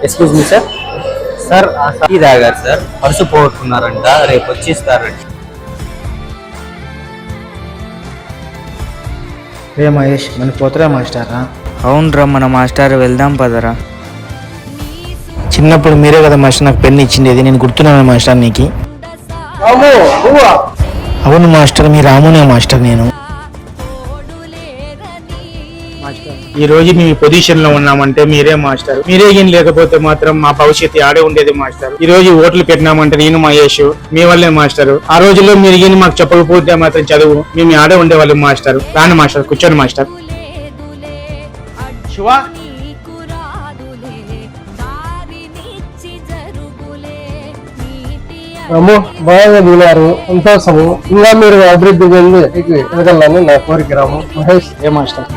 Excuse me sir. Sir tea తాగారు sir, purse పోగొట్టుకున్నారంట, రేపు వచ్చి ఇస్తారంట. రే మహేష్, మన పోతరా మాస్టారా? అవునరా మన మాస్టర్, వెళ్దాం పదరా. చిన్నప్పుడు మీరే కదా మాస్టర్ నాకు పెన్ను ఇచ్చిండేది, నేను గుర్తున్నాను మాస్టర్ నీకు. అవును మాస్టర్, మీ రామునే మాస్టర్. నేను ఈ రోజు మీ పొజిషన్ లో ఉన్నామంటే మీరే మాస్టర్. మీరే ఏం లేకపోతే మాత్రం మా భవిష్యత్తు ఆడే ఉండేది మాస్టర్. ఈ రోజు ఓట్లు పెట్టినామంటే నేను మహేష్ మీ వల్లే మాస్టర్. ఆ రోజుల్లో మీరు ఏం మాకు చెప్పకపోతే మాత్రం చదువు మేము ఆడే ఉండేవాళ్ళం మాస్టర్. రాని మాస్టర్, కూర్చోండి మాస్టర్. శివ అమ్మో, బాగా దిగారు, సంతోషము. ఇంకా మీరు అభివృద్ధి చెంది ఎదగలని నా కోరిక. రాము మహేష్. ఏ మాస్టర్?